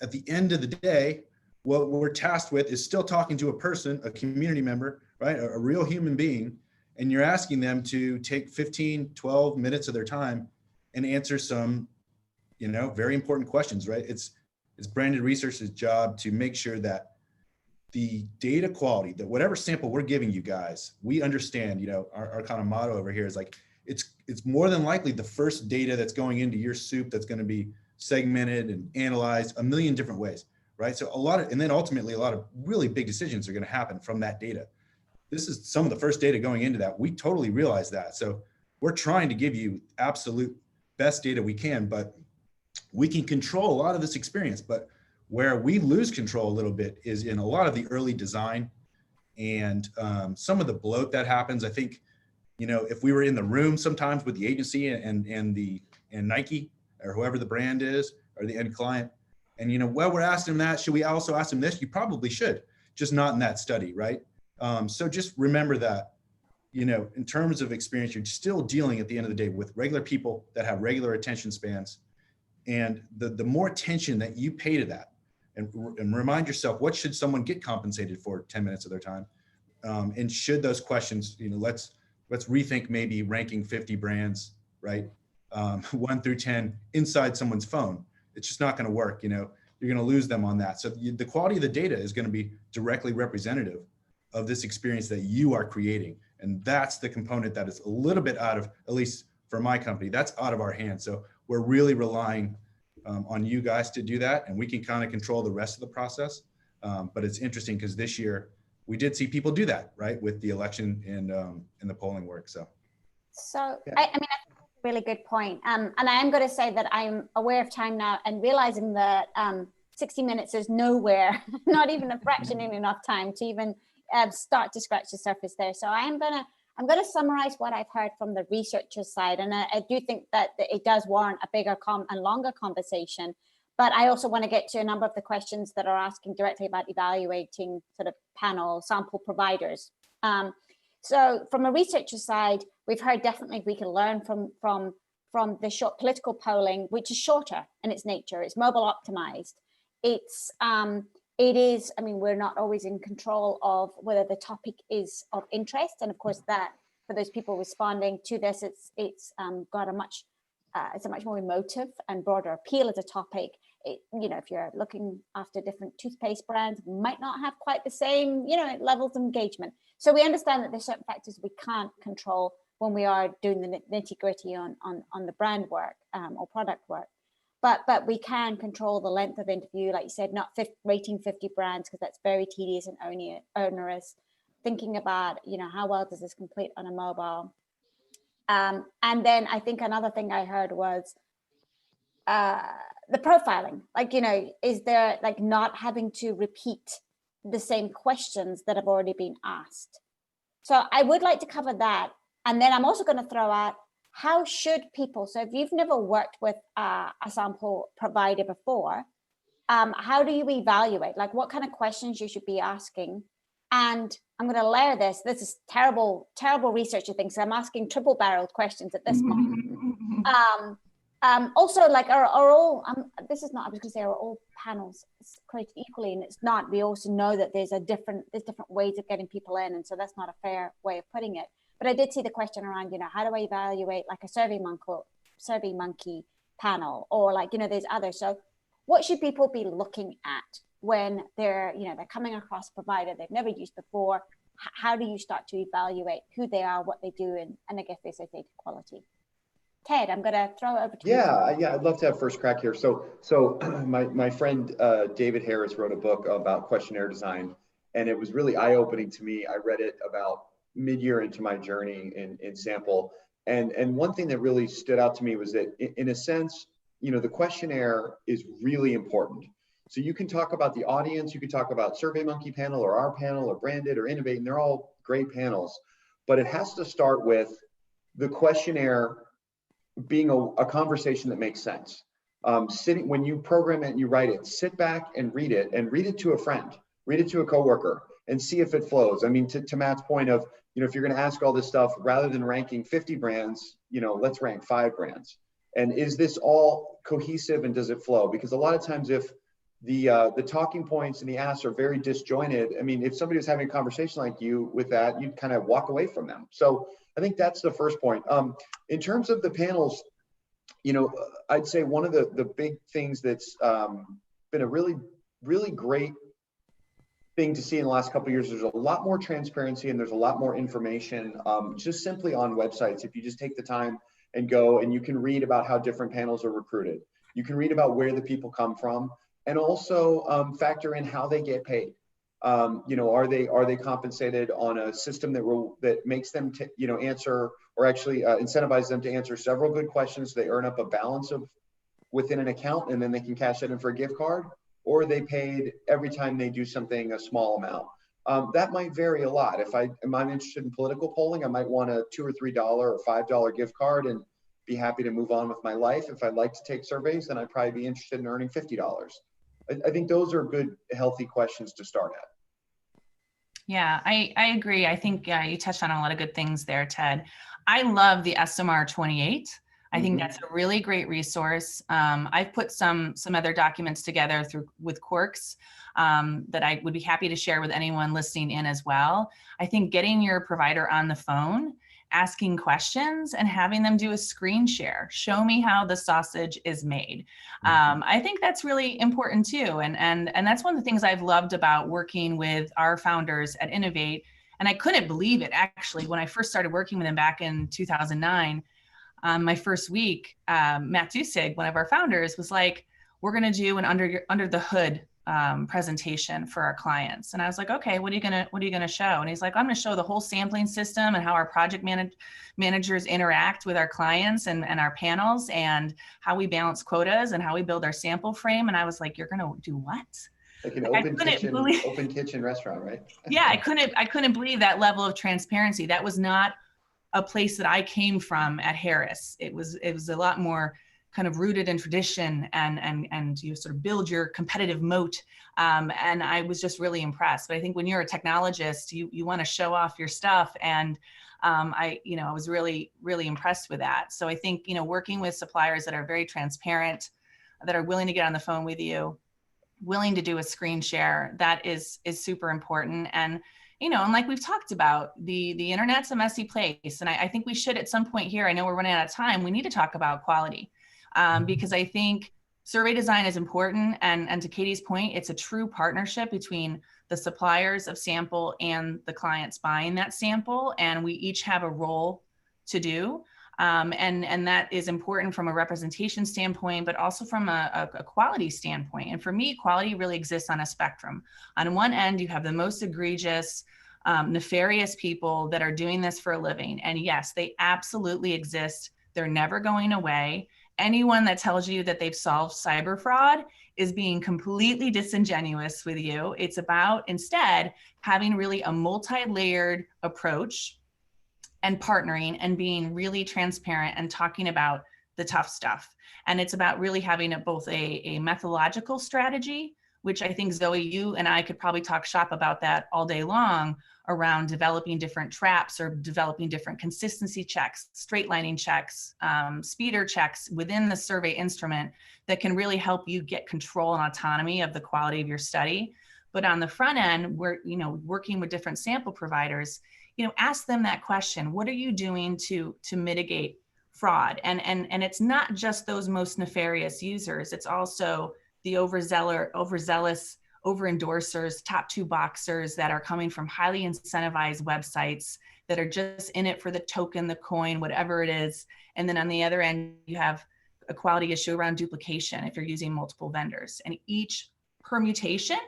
At the end of the day, what we're tasked with is still talking to a person, a community member, right? A real human being. And you're asking them to take 15, 12 minutes of their time and answer some, very important questions, right? It's branded research's job to make sure that the data quality, that whatever sample we're giving you guys, we understand, our kind of motto over here is like, it's more than likely the first data that's going into your soup that's going to be segmented and analyzed a million different ways, right? So and then ultimately a lot of really big decisions are going to happen from that data. This is some of the first data going into that. We totally realize that. So we're trying to give you absolute best data we can, but we can control a lot of this experience. But where we lose control a little bit is in a lot of the early design and some of the bloat that happens. I think, if we were in the room sometimes with the agency and Nike or whoever the brand is or the end client, and we're asking them that, should we also ask them this? You probably should, just not in that study, right? So just remember that, in terms of experience, you're still dealing at the end of the day with regular people that have regular attention spans. And the more attention that you pay to that, and remind yourself, what should someone get compensated for 10 minutes of their time? And should those questions, let's rethink maybe ranking 50 brands, right? 1 through 10 inside someone's phone. It's just not going to work. You're going to lose them on that. So the quality of the data is going to be directly representative of this experience that you are creating. And that's the component that is a little bit out of, at least for my company, that's out of our hands. So we're really relying on you guys to do that. And we can kind of control the rest of the process. But it's interesting because this year we did see people do that, right? With the election and the polling work. So yeah. I mean, that's a really good point. And I am going to say that I'm aware of time now and realizing that 60 minutes is nowhere, not even a fraction in enough time to even start to scratch the surface there. So I'm going to summarize what I've heard from the researcher side. And I do think that it does warrant a bigger and longer conversation. But I also want to get to a number of the questions that are asking directly about evaluating sort of panel sample providers. So from a researcher side, we've heard definitely we can learn from the short political polling, which is shorter in its nature. It's mobile optimized. It is, I mean, we're not always in control of whether the topic is of interest. And of course that for those people responding to this, it's got a much more emotive and broader appeal as a topic. If you're looking after different toothpaste brands, might not have quite the same, levels of engagement. So we understand that there's certain factors we can't control when we are doing the nitty gritty on the brand work or product work. But we can control the length of interview, like you said, not rating 50 brands, because that's very tedious and onerous. Thinking about, how well does this complete on a mobile? And then I think another thing I heard was the profiling. Is there not having to repeat the same questions that have already been asked? So I would like to cover that. And then I'm also going to throw out, how should people, so if you've never worked with a sample provider before, how do you evaluate? What kind of questions you should be asking? And I'm going to layer this is terrible researcher things. So I'm asking triple-barreled questions at this point. Also, are all, this is not, I was going to say, are all panels created equally? And it's not. We also know that there's different ways of getting people in. And so that's not a fair way of putting it. But I did see the question around, how do I evaluate a Survey Monkey panel, or there's others. So what should people be looking at when they're coming across a provider they've never used before? How do you start to evaluate who they are, what they do, and I guess there's a data quality? Ted, I'm going to throw it over to you. Yeah, I'd love to have first crack here. So my friend David Harris wrote a book about questionnaire design, and it was really eye-opening to me. I read it about mid-year into my journey in sample. And one thing that really stood out to me was that in a sense, the questionnaire is really important. So you can talk about the audience, you can talk about SurveyMonkey panel or our panel or Branded or Innovate, and they're all great panels. But it has to start with the questionnaire being a conversation that makes sense. Sitting, when you program it and you write it, sit back and read it to a friend, read it to a coworker, and see if it flows. I mean, to Matt's point of, if you're going to ask all this stuff, rather than ranking 50 brands, let's rank 5 brands. And is this all cohesive and does it flow? Because a lot of times if the talking points and the asks are very disjointed, I mean, if somebody was having a conversation like you with that, you'd kind of walk away from them. So I think that's the first point. In terms of the panels, I'd say one of the big things that's been a really, really great thing to see in the last couple of years, there's a lot more transparency and there's a lot more information just simply on websites. If you just take the time and go, and you can read about how different panels are recruited. You can read about where the people come from, and also factor in how they get paid. Are they compensated on a system that makes them answer, or actually incentivize them to answer several good questions so they earn up a balance of within an account, and then they can cash that in for a gift card? Or are they paid every time they do something a small amount? That might vary a lot. If I'm interested in political polling, I might want a $2 or $3 or $5 gift card and be happy to move on with my life. If I'd like to take surveys, then I'd probably be interested in earning $50. I think those are good, healthy questions to start at. Yeah, I agree. I think you touched on a lot of good things there, Ted. I love the SMR 28. I think that's a really great resource. I've put some other documents together with quirks that I would be happy to share with anyone listening in as well. I think getting your provider on the phone, asking questions, and having them do a screen share. Show me how the sausage is made. I think that's really important too. And that's one of the things I've loved about working with our founders at Innovate. And I couldn't believe it, actually, when I first started working with them back in 2009. My first week, Matt Dusig, one of our founders, was like, we're going to do an under the hood presentation for our clients. And I was like, okay, what are you going to show? And he's like, I'm going to show the whole sampling system and how our project managers interact with our clients and our panels, and how we balance quotas and how we build our sample frame. And I was like, you're going to do what? Like an open kitchen restaurant, right? Yeah, I couldn't believe that level of transparency. That was not a place that I came from at Harris. It was a lot more kind of rooted in tradition, and you sort of build your competitive moat. And I was just really impressed. But I think when you're a technologist, you want to show off your stuff. And I was really, really impressed with that. So I think, working with suppliers that are very transparent, that are willing to get on the phone with you, willing to do a screen share, that is super important. And and like we've talked about, the internet's a messy place. And I think we should, at some point here, I know we're running out of time, we need to talk about quality, because I think survey design is important. And to Katie's point, it's a true partnership between the suppliers of sample and the clients buying that sample. And we each have a role to do. And that is important from a representation standpoint, but also from a quality standpoint. And for me, quality really exists on a spectrum. On one end, you have the most egregious, nefarious people that are doing this for a living. And yes, they absolutely exist. They're never going away. Anyone that tells you that they've solved cyber fraud is being completely disingenuous with you. It's about instead having really a multi-layered approach and partnering and being really transparent and talking about the tough stuff. And it's about really having both a methodological strategy, which I think, Zoe, you and I could probably talk shop about that all day long, around developing different traps or developing different consistency checks, straight lining checks, speeder checks within the survey instrument that can really help you get control and autonomy of the quality of your study. But on the front end, we're working with different sample providers, ask them that question. What are you doing to mitigate fraud? And it's not just those most nefarious users. It's also the overzealous, over-endorsers, top two boxers that are coming from highly incentivized websites that are just in it for the token, the coin, whatever it is. And then on the other end, you have a quality issue around duplication if you're using multiple vendors. And each permutation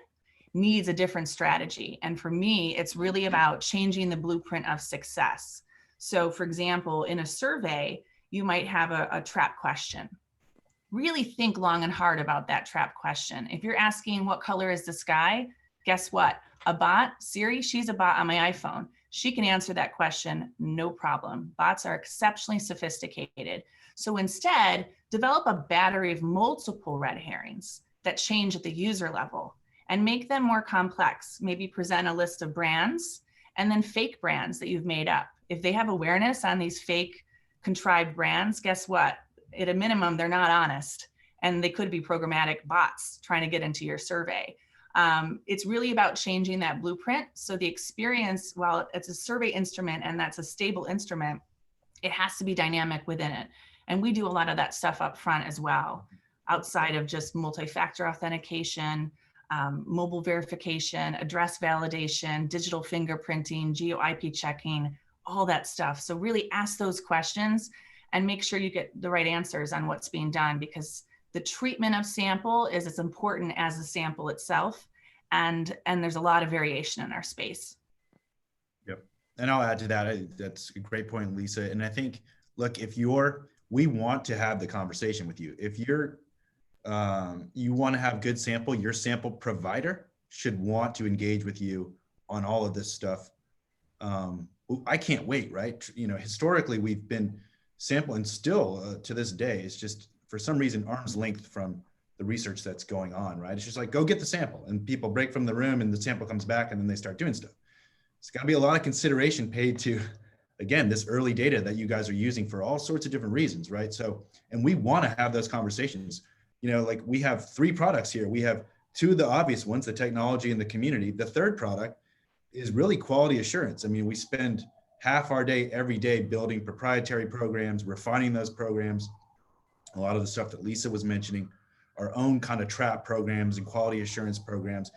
needs a different strategy. And for me, it's really about changing the blueprint of success. So for example, in a survey, you might have a trap question. Really think long and hard about that trap question. If you're asking what color is the sky, guess what? A bot, Siri, she's a bot on my iPhone. She can answer that question, no problem. Bots are exceptionally sophisticated. So instead, develop a battery of multiple red herrings that change at the user level and make them more complex. Maybe present a list of brands and then fake brands that you've made up. If they have awareness on these fake contrived brands, guess what? At a minimum, they're not honest, and they could be programmatic bots trying to get into your survey. It's really about changing that blueprint. So the experience, while it's a survey instrument and that's a stable instrument, it has to be dynamic within it. And we do a lot of that stuff up front as well, outside of just multi-factor authentication, mobile verification, address validation, digital fingerprinting, geo-IP checking, all that stuff. So really ask those questions and make sure you get the right answers on what's being done, because the treatment of sample is as important as the sample itself. And there's a lot of variation in our space. Yep. And I'll add to that. That's a great point, Lisa. And I think, look, we want to have the conversation with you. If you want to have good sample, your sample provider should want to engage with you on all of this stuff. I can't wait, right? Historically, we've been sampling still to this day. It's just, for some reason, arm's length from the research that's going on, right? It's just like, go get the sample, and people break from the room and the sample comes back and then they start doing stuff. It's got to be a lot of consideration paid to, again, this early data that you guys are using for all sorts of different reasons, right? So, and we want to have those conversations. Like we have 3 products here. We have 2 of the obvious ones, the technology and the community. The third product is really quality assurance. I mean, we spend half our day every day building proprietary programs, refining those programs. A lot of the stuff that Lisa was mentioning, our own kind of trap programs and quality assurance programs,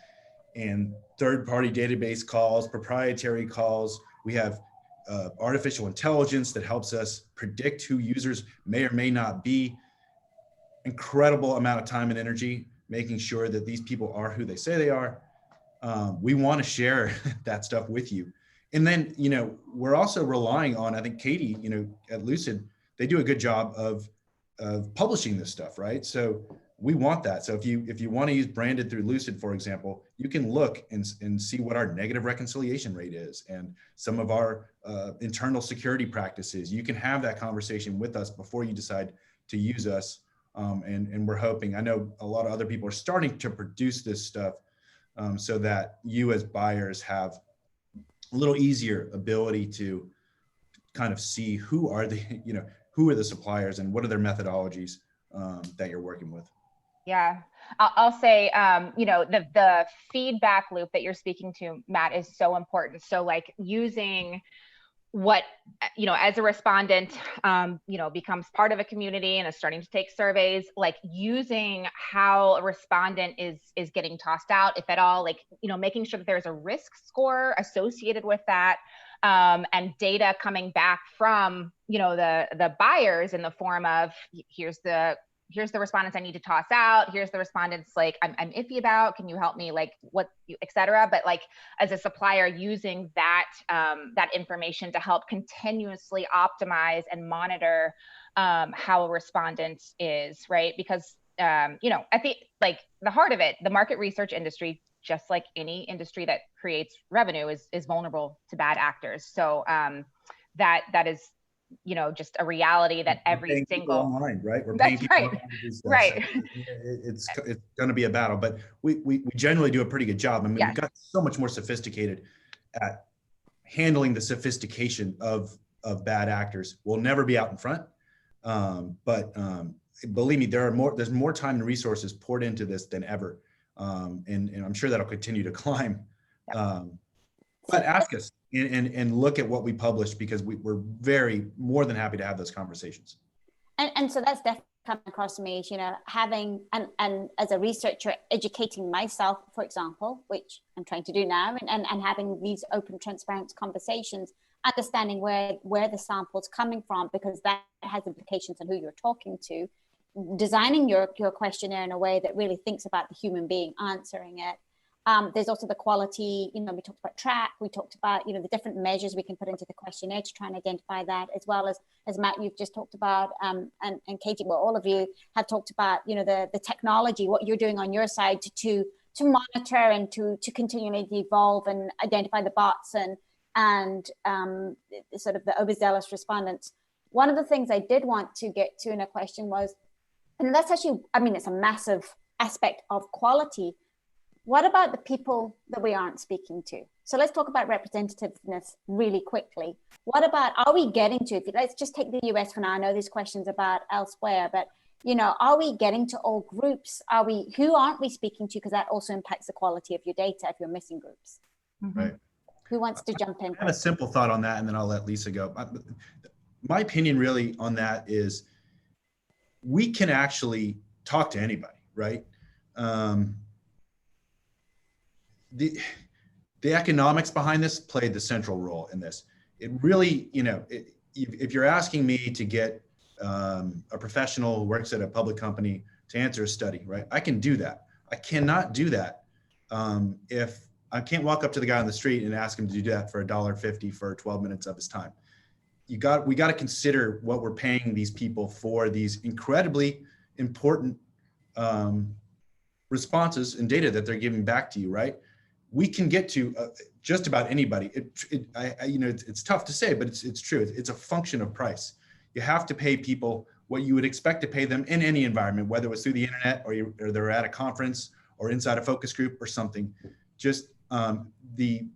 and third-party database calls, proprietary calls. We have artificial intelligence that helps us predict who users may or may not be. Incredible amount of time and energy making sure that these people are who they say they are. We want to share that stuff with you. And then, we're also relying on, I think Katie, at Lucid, they do a good job of publishing this stuff, right? So we want that. So if you want to use branded through Lucid, for example, you can look and see what our negative reconciliation rate is and some of our internal security practices. You can have that conversation with us before you decide to use us. And we're hoping, I know a lot of other people are starting to produce this stuff so that you as buyers have a little easier ability to kind of see who are the suppliers and what are their methodologies that you're working with. Yeah, I'll say, the feedback loop that you're speaking to, Matt, is so important. So like using what, as a respondent, becomes part of a community and is starting to take surveys, like using how a respondent is getting tossed out, if at all, like, making sure that there's a risk score associated with that, and data coming back from, the buyers in the form of, here's the respondents I need to toss out. Here's the respondents like I'm iffy about. Can you help me? Like et cetera. But like as a supplier, using that that information to help continuously optimize and monitor how a respondent is, right? Because at the heart of it, the market research industry, just like any industry that creates revenue, is vulnerable to bad actors. So that is, just a reality that every single online, right? We're that's right, right. So it's going to be a battle, but we generally do a pretty good job. I mean, Yes. We've got so much more sophisticated at handling the sophistication of bad actors. We'll never be out in front, but believe me, there's more time and resources poured into this than ever, and I'm sure that'll continue to climb. Yep. But ask us and look at what we publish, because we're more than happy to have those conversations. And so that's definitely coming across to me, having, and as a researcher, educating myself, for example, which I'm trying to do now, and having these open, transparent conversations, understanding where the sample's coming from, because that has implications on who you're talking to, designing your questionnaire in a way that really thinks about the human being answering it. There's also the quality, we talked about track, we talked about, the different measures we can put into the questionnaire to try and identify that, as well as Matt, you've just talked about, and Katie, well, all of you have talked about, the technology, what you're doing on your side to monitor and to continually evolve and identify the bots and and sort of the overzealous respondents. One of the things I did want to get to in a question was, and that's actually, I mean, it's a massive aspect of quality. What about the people that we aren't speaking to? So let's talk about representativeness really quickly. What about, are we getting to, let's just take the US for now. I know there's questions about elsewhere, but you know, are we getting to all groups? Who aren't we speaking to? Because that also impacts the quality of your data if you're missing groups. Right. Who wants to jump in? I have a simple thought on that, and then I'll let Lisa go. My opinion really on that is we can actually talk to anybody, right? The economics behind this played the central role in this. It really, you know, if you're asking me to get a professional who works at a public company to answer a study, right? I can do that. I cannot do that if I can't walk up to the guy on the street and ask him to do that for $1.50 for 12 minutes of his time. We got to consider what we're paying these people for these incredibly important responses and data that they're giving back to you, right? We can get to just about anybody. You know, it's tough to say, but it's true. It's a function of price. You have to pay people what you would expect to pay them in any environment, whether it was through the internet or they're at a conference or inside a focus group or something. Just the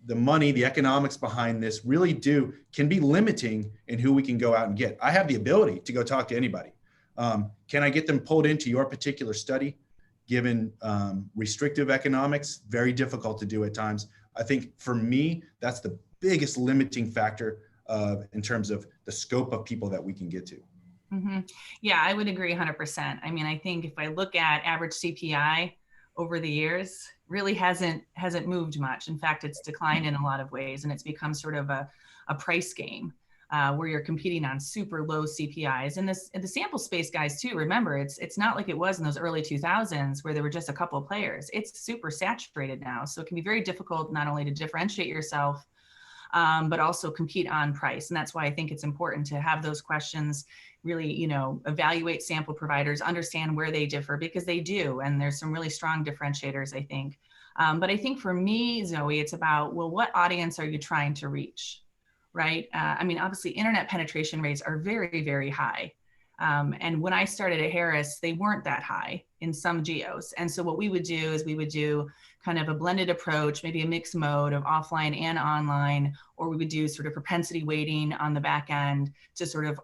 money, the economics behind this really can be limiting in who we can go out and get. I have the ability to go talk to anybody. Can I get them pulled into your particular study? Given restrictive economics, very difficult to do at times. I think for me, that's the biggest limiting factor in terms of the scope of people that we can get to. Mm-hmm. Yeah, I would agree 100%. I mean, I think if I look at average CPI over the years, really hasn't moved much. In fact, it's declined in a lot of ways, and it's become sort of a price game. Where you're competing on super low CPIs. And the sample space, guys, too, remember, it's not like it was in those early 2000s where there were just a couple of players. It's super saturated now. So it can be very difficult not only to differentiate yourself, but also compete on price. And that's why I think it's important to have those questions, really, you know, evaluate sample providers, understand where they differ, because they do. And there's some really strong differentiators, I think. But I think for me, Zoe, it's about, well, what audience are you trying to reach? Right? I mean, obviously, internet penetration rates are very, very high. And when I started at Harris, they weren't that high in some geos. And so what we would do is we would do kind of a blended approach, maybe a mixed mode of offline and online, or we would do sort of propensity weighting on the back end to sort of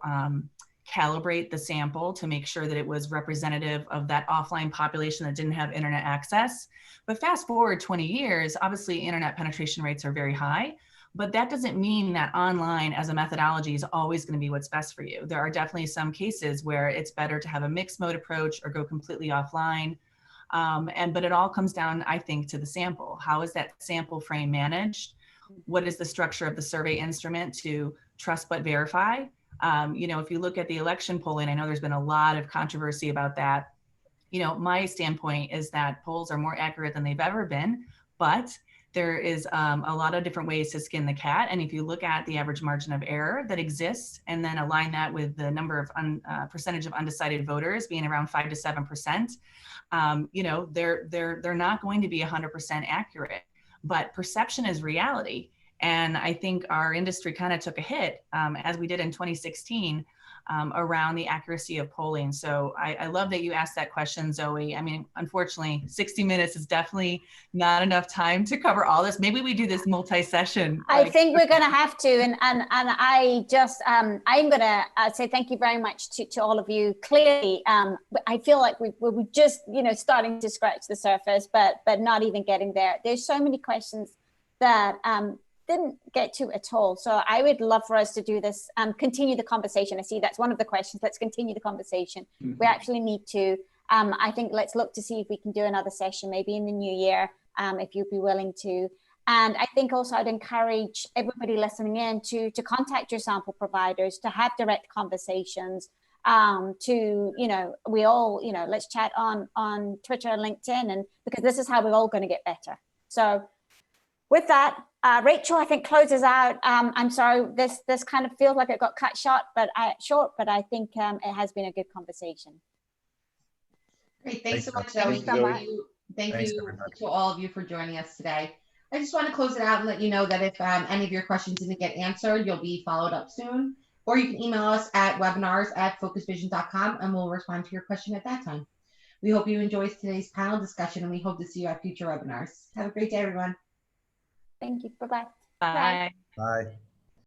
calibrate the sample to make sure that it was representative of that offline population that didn't have internet access. But fast forward 20 years, obviously, internet penetration rates are very high. But that doesn't mean that online as a methodology is always going to be what's best for you. There are definitely some cases where it's better to have a mixed mode approach or go completely offline. But it all comes down, I think, to the sample. How is that sample frame managed? What is the structure of the survey instrument to trust but verify? You know, if you look at the election polling, I know there's been a lot of controversy about that. You know, my standpoint is that polls are more accurate than they've ever been, but there is a lot of different ways to skin the cat. And if you look at the average margin of error that exists and then align that with the number of percentage of undecided voters being around 5 to 7%, you know, they're not going to be 100% accurate, but perception is reality. And I think our industry kind of took a hit as we did in 2016 around the accuracy of polling. So I love that you asked that question, Zoe. I mean, unfortunately, 60 minutes is definitely not enough time to cover all this. Maybe we do this multi-session. I think we're going to have to. And I just, I'm going to say thank you very much to all of you. Clearly, I feel like we're just, you know, starting to scratch the surface, but not even getting there. There's so many questions that didn't get to at all. So I would love for us to do this, continue the conversation. I see that's one of the questions. Let's continue the conversation. Mm-hmm. We actually need to, I think let's look to see if we can do another session, maybe in the new year, if you'd be willing to. And I think also I'd encourage everybody listening in to contact your sample providers, to have direct conversations, to, you know, we all, you know, let's chat on Twitter and LinkedIn, and because this is how we're all going to get better. So with that, Rachel, I think closes out. I'm sorry, this kind of feels like it got cut short, but I think it has been a good conversation. Great, thanks so much, Zoe. Thank you to all of you for joining us today. I just want to close it out and let you know that if any of your questions didn't get answered, you'll be followed up soon. Or you can email us at webinars@focusvision.com and we'll respond to your question at that time. We hope you enjoyed today's panel discussion and we hope to see you at future webinars. Have a great day, everyone. Thank you. Bye-bye. Bye. Bye.